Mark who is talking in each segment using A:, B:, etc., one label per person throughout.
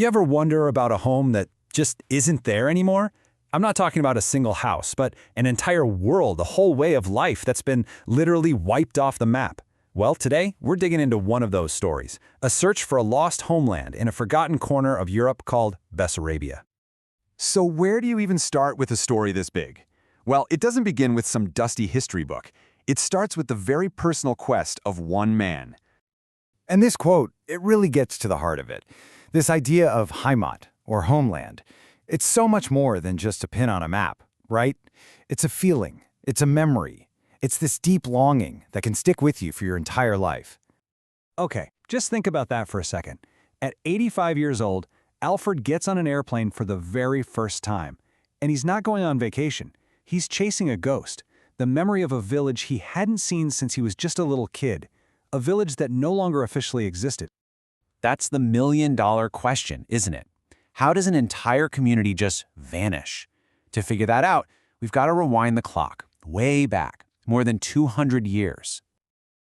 A: You ever wonder about a home that just isn't there anymore? I'm not talking about a single house, but an entire world, a whole way of life that's been literally wiped off the map. Well, today, we're digging into one of those stories, a search for a lost homeland in a forgotten corner of Europe called Basarabia.
B: So where do you even start with a story this big? Well, it doesn't begin with some dusty history book. It starts with the very personal quest of one man.
C: And this quote, it really gets to the heart of it. This idea of Heimat, or homeland. It's so much more than just a pin on a map, right? It's a feeling, it's a memory. It's this deep longing that can stick with you for your entire life.
A: Okay, just think about that for a second. At 85 years old, Alfred gets on an airplane for the very first time. And he's not going on vacation. He's chasing a ghost, the memory of a village he hadn't seen since he was just a little kid, a village that no longer officially existed.
D: That's the million-dollar question, isn't it? How does an entire community just vanish? To figure that out, we've got to rewind the clock, way back, more than 200 years.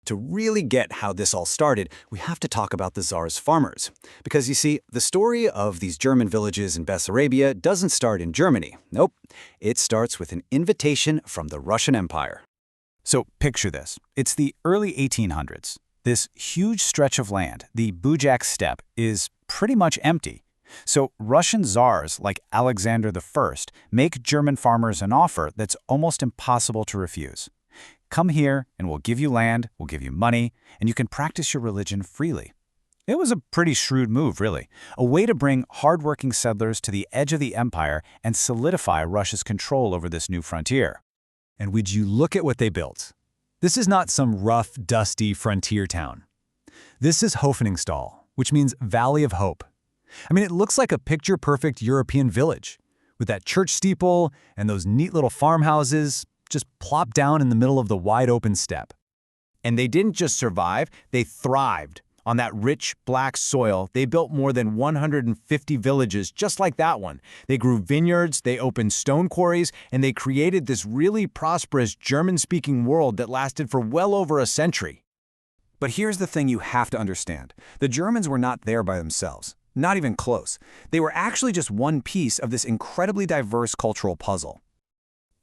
E: To really get how this all started, we have to talk about the Tsar's farmers. Because you see, the story of these German villages in Basarabia doesn't start in Germany. Nope. It starts with an invitation from the Russian Empire.
C: So picture this. It's the early 1800s. This huge stretch of land, the Bujak steppe, is pretty much empty. So Russian czars like Alexander I make German farmers an offer that's almost impossible to refuse. Come here and we'll give you land, we'll give you money, and you can practice your religion freely. It was a pretty shrewd move, really. A way to bring hardworking settlers to the edge of the empire and solidify Russia's control over this new frontier.
A: And would you look at what they built? This is not some rough, dusty frontier town. This is Hoffnungstal, which means Valley of Hope. I mean, it looks like a picture-perfect European village, with that church steeple and those neat little farmhouses just plopped down in the middle of the wide-open steppe.
D: And they didn't just survive, they thrived. On that rich, black soil, they built more than 150 villages just like that one. They grew vineyards, they opened stone quarries, and they created this really prosperous German-speaking world that lasted for well over a century.
E: But here's the thing you have to understand. The Germans were not there by themselves. Not even close. They were actually just one piece of this incredibly diverse cultural puzzle.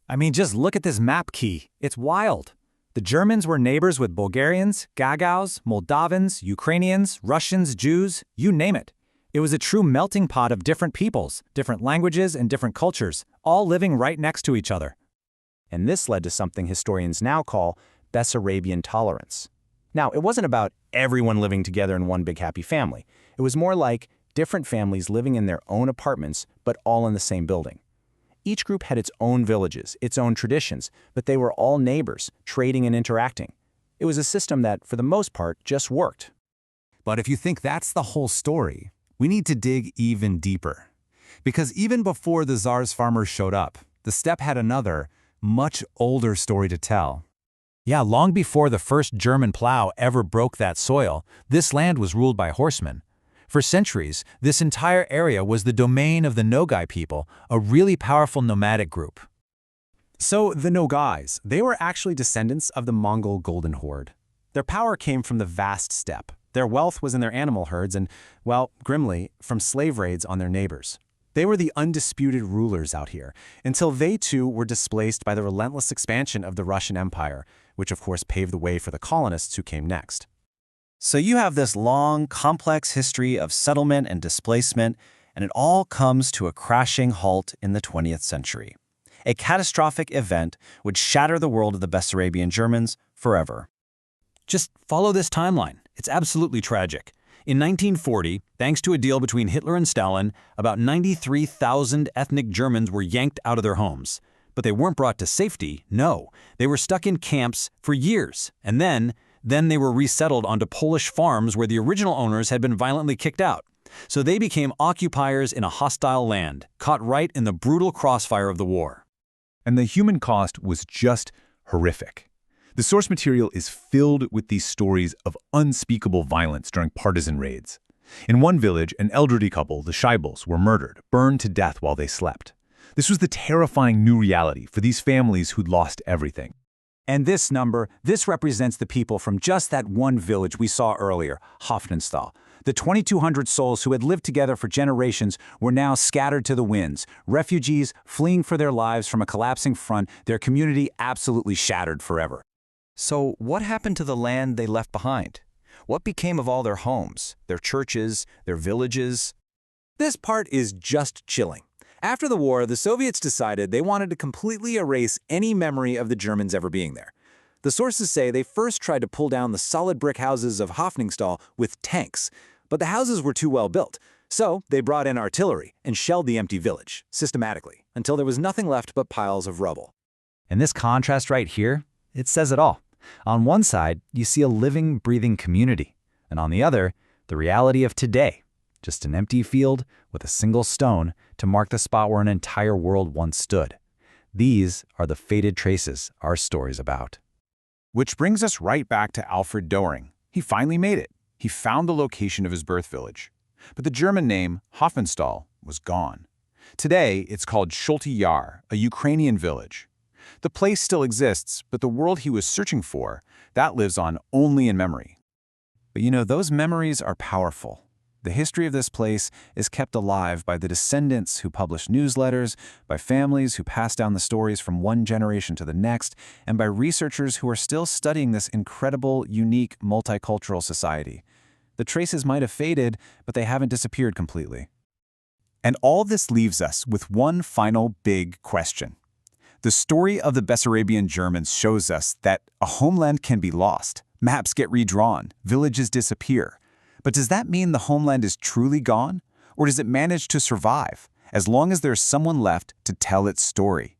A: I mean, just look at this map key. It's wild. The Germans were neighbors with Bulgarians, Gagauz, Moldavans, Ukrainians, Russians, Jews, you name it. It was a true melting pot of different peoples, different languages, and different cultures, all living right next to each other.
D: And this led to something historians now call Bessarabian tolerance. Now, it wasn't about everyone living together in one big happy family. It was more like different families living in their own apartments, but all in the same building. Each group had its own villages, its own traditions, but they were all neighbors, trading and interacting. It was a system that, for the most part, just worked.
A: But if you think that's the whole story, we need to dig even deeper. Because even before the Tsar's farmers showed up, the steppe had another, much older story to tell. Yeah, long before the first German plow ever broke that soil, this land was ruled by horsemen. For centuries, this entire area was the domain of the Nogai people, a really powerful nomadic group.
D: So the Nogais, they were actually descendants of the Mongol Golden Horde. Their power came from the vast steppe. Their wealth was in their animal herds and, well, grimly, from slave raids on their neighbors. They were the undisputed rulers out here, until they too were displaced by the relentless expansion of the Russian Empire, which of course paved the way for the colonists who came next.
E: So you have this long, complex history of settlement and displacement, and it all comes to a crashing halt in the 20th century. A catastrophic event would shatter the world of the Bessarabian Germans forever.
A: Just follow this timeline. It's absolutely tragic. In 1940, thanks to a deal between Hitler and Stalin, about 93,000 ethnic Germans were yanked out of their homes. But they weren't brought to safety, no. They were stuck in camps for years, and then they were resettled onto Polish farms where the original owners had been violently kicked out. So they became occupiers in a hostile land, caught right in the brutal crossfire of the war.
B: And the human cost was just horrific. The source material is filled with these stories of unspeakable violence during partisan raids. In one village, an elderly couple, the Scheibels, were murdered, burned to death while they slept. This was the terrifying new reality for these families who'd lost everything.
A: And this number, this represents the people from just that one village we saw earlier, Hoffnungstal.
C: The 2,200 souls who had lived together for generations were now scattered to the winds, refugees fleeing for their lives from a collapsing front, their community absolutely shattered forever.
D: So what happened to the land they left behind? What became of all their homes, their churches, their villages?
C: This part is just chilling. After the war, the Soviets decided they wanted to completely erase any memory of the Germans ever being there. The sources say they first tried to pull down the solid brick houses of Hofningstal with tanks, but the houses were too well built. So they brought in artillery and shelled the empty village, systematically, until there was nothing left but piles of rubble.
E: And this contrast right here, it says it all. On one side, you see a living, breathing community, and on the other, the reality of today, just an empty field with a single stone to mark the spot where an entire world once stood. These are the faded traces our story's about.
B: Which brings us right back to Alfred Doering. He finally made it. He found the location of his birth village. But the German name, Hofmannsthal, was gone. Today, it's called Schulte Yar, a Ukrainian village. The place still exists, but the world he was searching for, that lives on only in memory.
C: But you know, those memories are powerful. The history of this place is kept alive by the descendants who publish newsletters, by families who pass down the stories from one generation to the next, and by researchers who are still studying this incredible, unique, multicultural society. The traces might have faded, but they haven't disappeared completely.
B: And all this leaves us with one final big question. The story of the Basarabian Germans shows us that a homeland can be lost, maps get redrawn, villages disappear. But does that mean the homeland is truly gone? Or does it manage to survive, as long as there's someone left to tell its story?